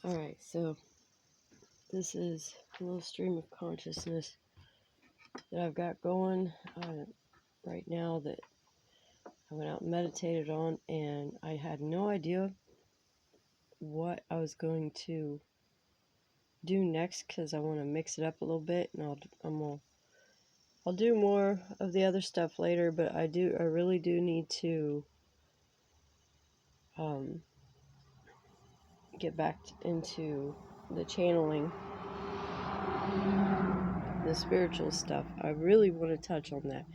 Alright, so this is a little stream of consciousness that I've got going right now that I went out and meditated on, and I had no idea what I was going to do next because I want to mix it up a little bit, and I'll do more of the other stuff later, but I really do need to get back into the channeling, the spiritual stuff. I really want to touch on that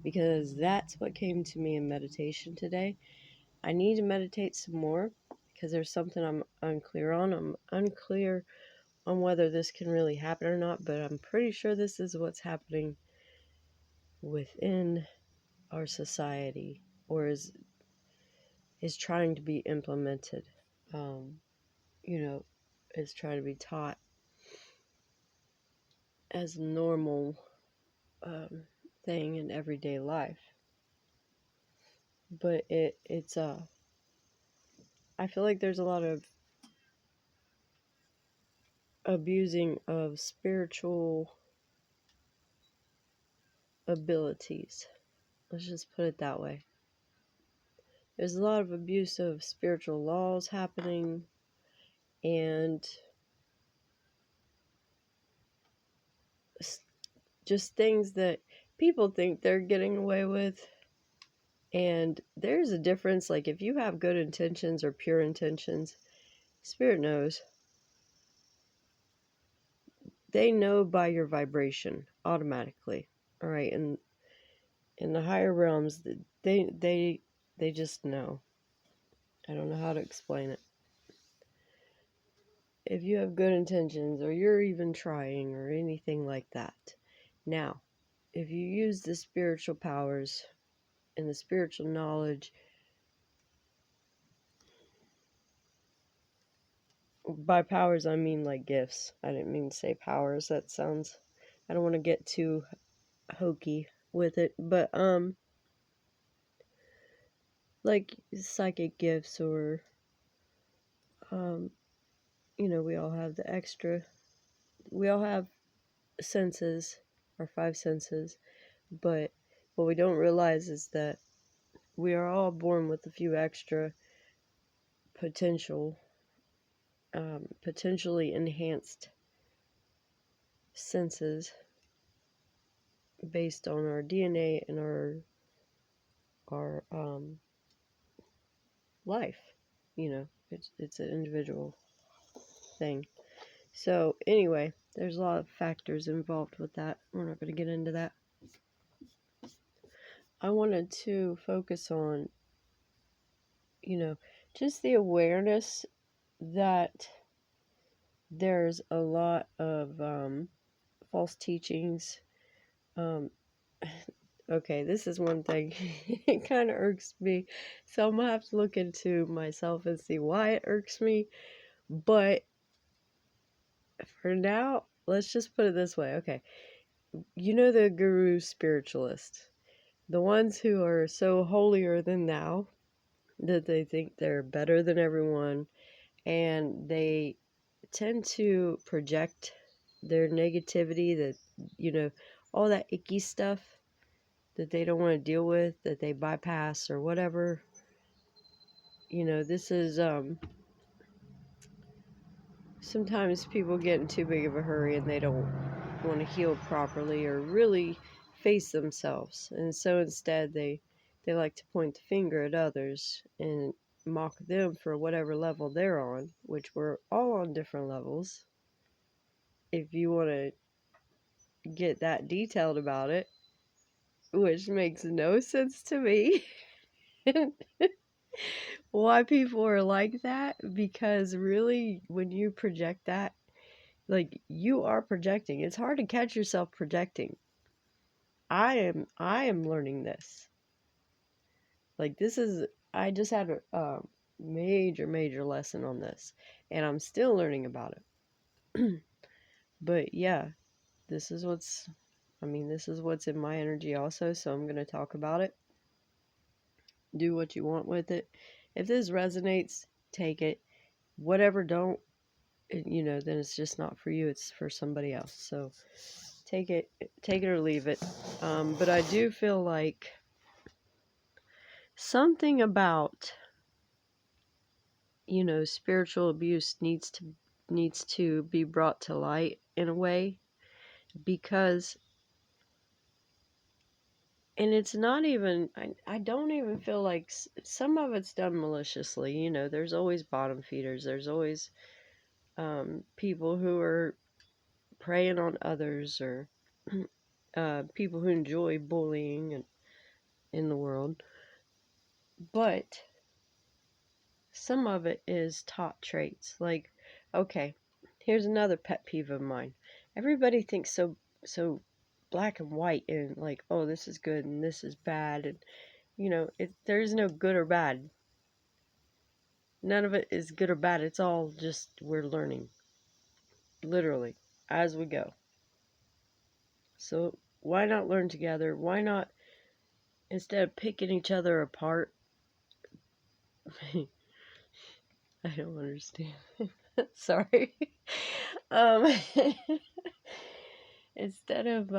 because that's what came to me in meditation today. I need to meditate some more because there's something I'm unclear on. I'm unclear on whether this can really happen or not, but I'm pretty sure this is what's happening within our society, or is trying to be implemented. Is trying to be taught as a normal thing in everyday life. But it's I feel like there's a lot of abusing of spiritual abilities. Let's just put it that way. There's a lot of abuse of spiritual laws happening, and just things that people think they're getting away with. And there's a difference. Like, if you have good intentions or pure intentions, Spirit knows. They know by your vibration automatically. All right, and in the higher realms, they just know. I don't know how to explain it. If you have good intentions, or you're even trying, or anything like that. Now, if you use the spiritual powers and the spiritual knowledge, by powers I mean like gifts. I didn't mean to say powers. That sounds, I don't want to get too hokey with it, but like psychic gifts, or we all have we all have senses, our five senses, but what we don't realize is that we are all born with a few extra potentially enhanced senses based on our DNA and our life. It's an individual thing. So anyway, there's a lot of factors involved with that. We're not going to get into that. I wanted to focus on, just the awareness that there's a lot of false teachings. Okay, this is one thing. It kind of irks me. So I'm going to have to look into myself and see why it irks me. But for now, let's just put it this way. Okay, the guru spiritualists, the ones who are so holier than thou that they think they're better than everyone, and they tend to project their negativity, that all that icky stuff that they don't want to deal with, that they bypass or whatever. This is sometimes people get in too big of a hurry and they don't want to heal properly or really face themselves, and so instead they like to point the finger at others and mock them for whatever level they're on, which we're all on different levels. If you want to get that detailed about it, which makes no sense to me. Why people are like that, because really, when you project that, like, you are projecting. It's hard to catch yourself projecting. I am learning this. Like, I just had a major lesson on this, and I'm still learning about it. But yeah, this is what's in my energy also, so I'm going to talk about it. Do what you want with it. If this resonates, take it. Whatever don't, then it's just not for you, it's for somebody else. So take it or leave it. But I do feel like something about, spiritual abuse needs to be brought to light in a way, because, and it's not even, I don't even feel like some of it's done maliciously. There's always bottom feeders, there's always people who are preying on others, or people who enjoy bullying in the world. But some of it is taught traits. Like, okay, here's another pet peeve of mine. Everybody thinks so black and white, and like, oh, this is good and this is bad, and there is no good or bad. None of it is good or bad. It's all just, we're learning, literally, as we go. So why not learn together? Why not, instead of picking each other apart? I don't understand. Sorry. um Instead of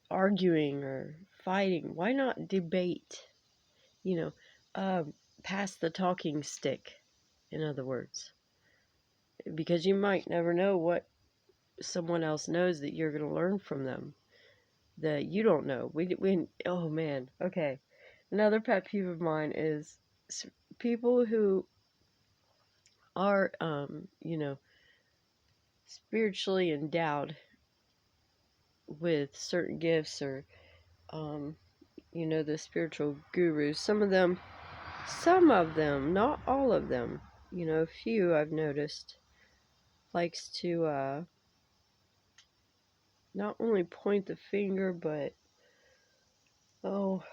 arguing or fighting, why not debate? You know, pass the talking stick, in other words, because you might never know what someone else knows that you're going to learn from them that you don't know. Oh man, okay. Another pet peeve of mine is people who are, spiritually endowed with certain gifts, or, the spiritual gurus. Some of them, not all of them, a few I've noticed, likes to, not only point the finger, but, oh,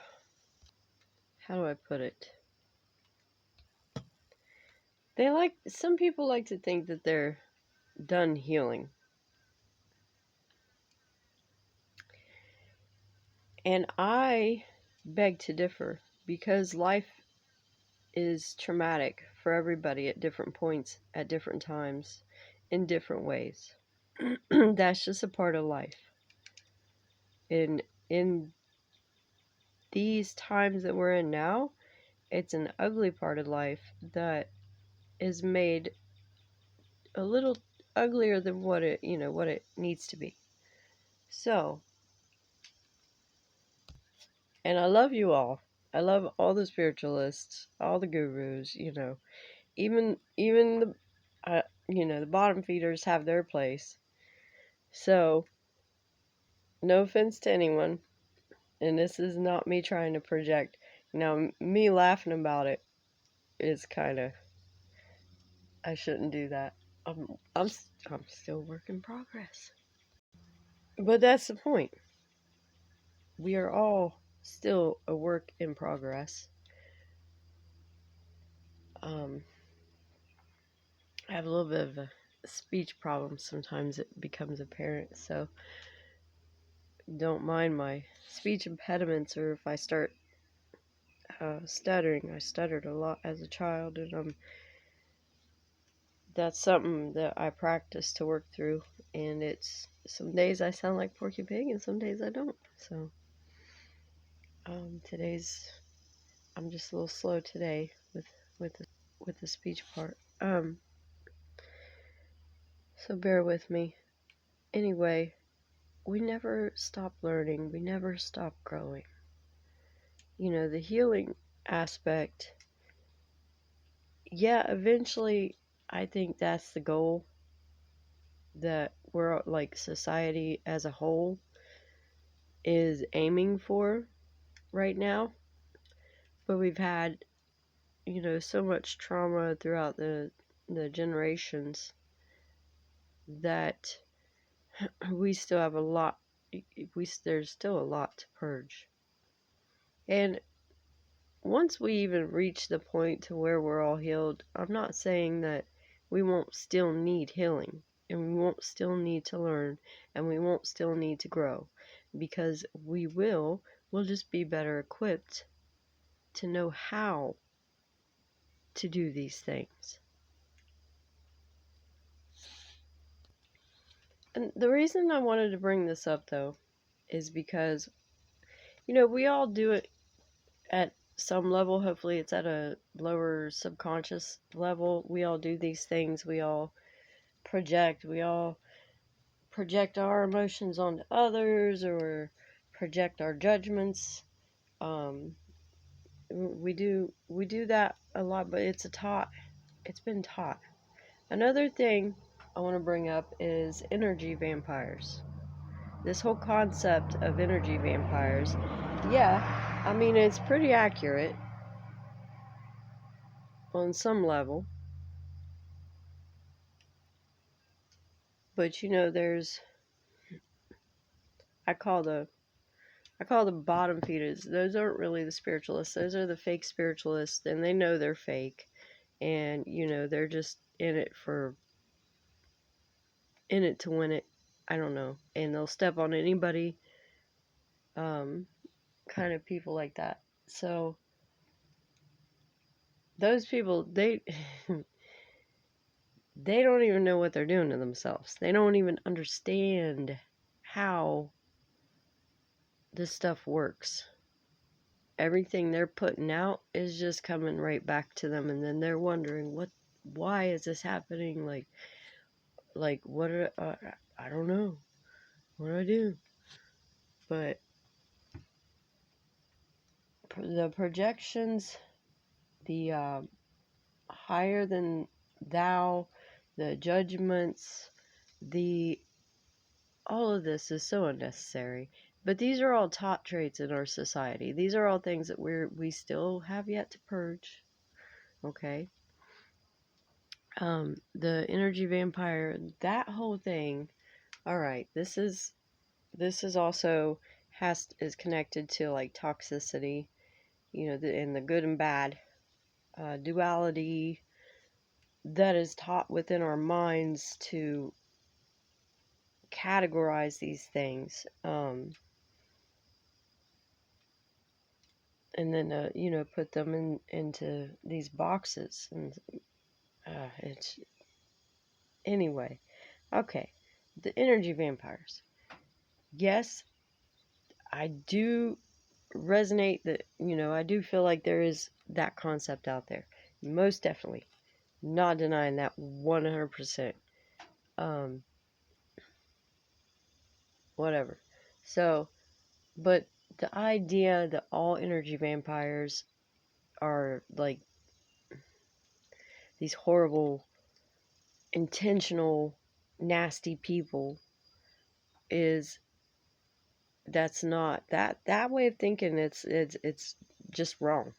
how do I put it? Some people like to think that they're done healing. And I beg to differ, because life is traumatic for everybody at different points, at different times, in different ways. That's just a part of life. In these times that we're in now, it's an ugly part of life that is made a little uglier than what it needs to be. So, and I love you all. I love all the spiritualists, all the gurus, even the bottom feeders have their place. So, no offense to anyone, and this is not me trying to project. Now, me laughing about it is kind of, I shouldn't do that. I'm still work in progress. But that's the point. We are all still a work in progress. I have a little bit of a speech problem. Sometimes it becomes apparent, so don't mind my speech impediments, or if I start stuttering. I stuttered a lot as a child, and that's something that I practice to work through. And it's, some days I sound like Porky Pig, and some days I don't. So I'm just a little slow today with the speech part. So bear with me. Anyway, we never stop learning. We never stop growing. The healing aspect, yeah, eventually I think that's the goal that we're, like, society as a whole is aiming for right now. But we've had, so much trauma throughout the generations that we still have a lot, there's still a lot to purge. And once we even reach the point to where we're all healed, I'm not saying that we won't still need healing, and we won't still need to learn, and we won't still need to grow, because we'll just be better equipped to know how to do these things. And the reason I wanted to bring this up, though, is because, you know, we all do it at some level. Hopefully, it's at a lower subconscious level. We all do these things. We all project. We all project our emotions onto others or project our judgments. Um, we do that a lot, but it's been taught. Another thing I want to bring up is energy vampires. This whole concept of energy vampires, yeah, I mean, it's pretty accurate on some level, but you know, I call the I call the bottom feeders. Those aren't really the spiritualists. Those are the fake spiritualists, and they know they're fake, and you know, they're just in it to win it. I don't know, and they'll step on anybody. Um, Kind of people like that. So those people, they don't even know what they're doing to themselves. They don't even understand how this stuff works. Everything they're putting out is just coming right back to them, and then they're wondering why is this happening? Like what I don't know. What do I do? But the projections, the higher than thou, the judgments, the all of this is so unnecessary. But these are all taught traits in our society. These are all things that we still have yet to purge. Okay. The energy vampire, that whole thing. All right. This is also is connected to like toxicity. You know, and the good and bad duality that is taught within our minds to categorize these things. And then you know, put them into these boxes, and it's anyway. Okay, the energy vampires. Yes, I do resonate that, you know, I do feel like there is that concept out there, most definitely, not denying that 100%. um Whatever. So, but the idea that all energy vampires are like these horrible, intentional, nasty people is that's not that way of thinking. It's just wrong.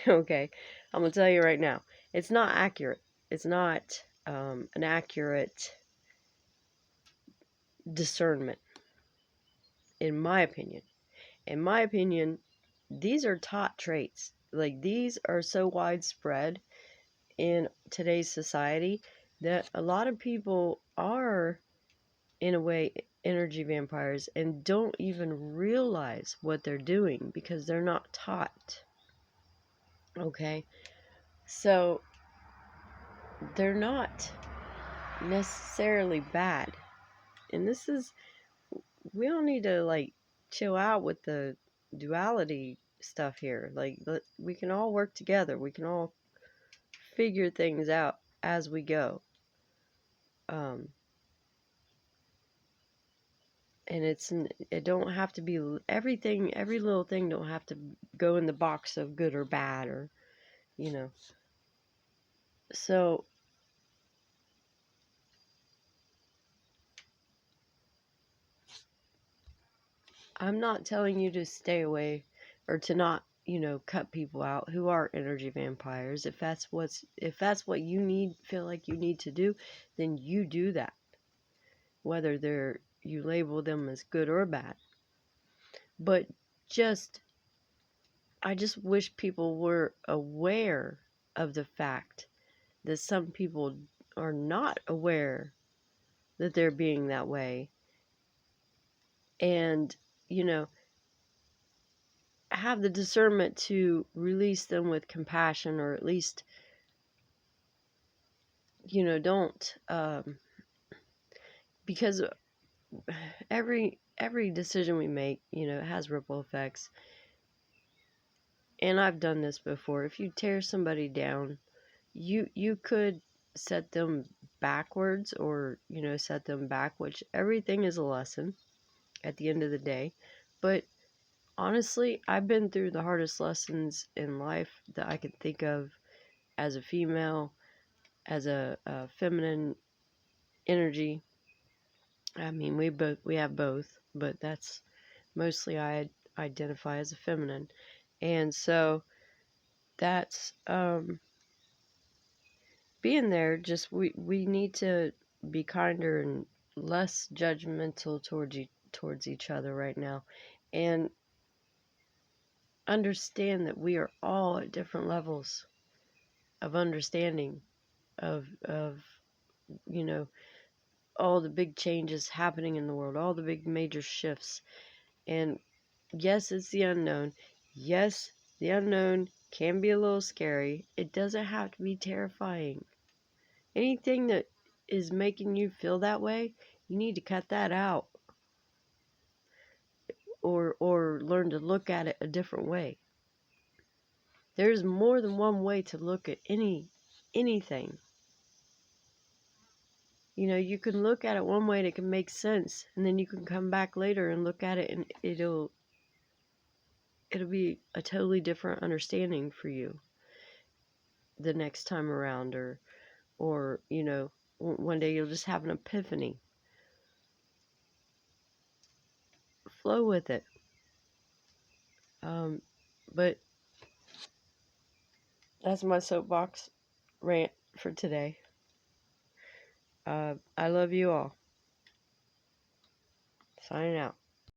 Okay, I'm gonna tell you right now, it's not accurate. It's not an accurate discernment, in my opinion. In my opinion, these are taught traits. Like, these are so widespread in today's society that a lot of people are, in a way, energy vampires and don't even realize what they're doing because they're not taught. Okay? So they're not necessarily bad. And we all need to like chill out with the duality stuff here. Like, we can all work together. We can all figure things out as we go. Um, and it don't have to be everything, every little thing don't have to go in the box of good or bad, or, you know. So I'm not telling you to stay away or to not, you know, cut people out who are energy vampires. If that's what you feel like you need to do, then you do that. Whether you label them as good or bad. But just I just wish people were aware of the fact that some people are not aware that they're being that way, and, you know, have the discernment to release them with compassion, or at least, you know, don't because every decision we make, has ripple effects. And I've done this before. If you tear somebody down, you could set them backwards, or set them back, which everything is a lesson at the end of the day. But honestly, I've been through the hardest lessons in life that I can think of as a female, as a feminine energy. I mean, we have both, but that's mostly I identify as a feminine. And so that's being there. Just we need to be kinder and less judgmental towards each other right now, and understand that we are all at different levels of understanding of all the big changes happening in the world, all the big major shifts. And yes, it's the unknown. Yes, the unknown can be a little scary. It doesn't have to be terrifying. Anything that is making you feel that way, you need to cut that out, or learn to look at it a different way. There's more than one way to look at anything. You can look at it one way and it can make sense, and then you can come back later and look at it and it'll be a totally different understanding for you the next time around, or one day you'll just have an epiphany. Flow with it. But that's my soapbox rant for today. I love you all. Signing out.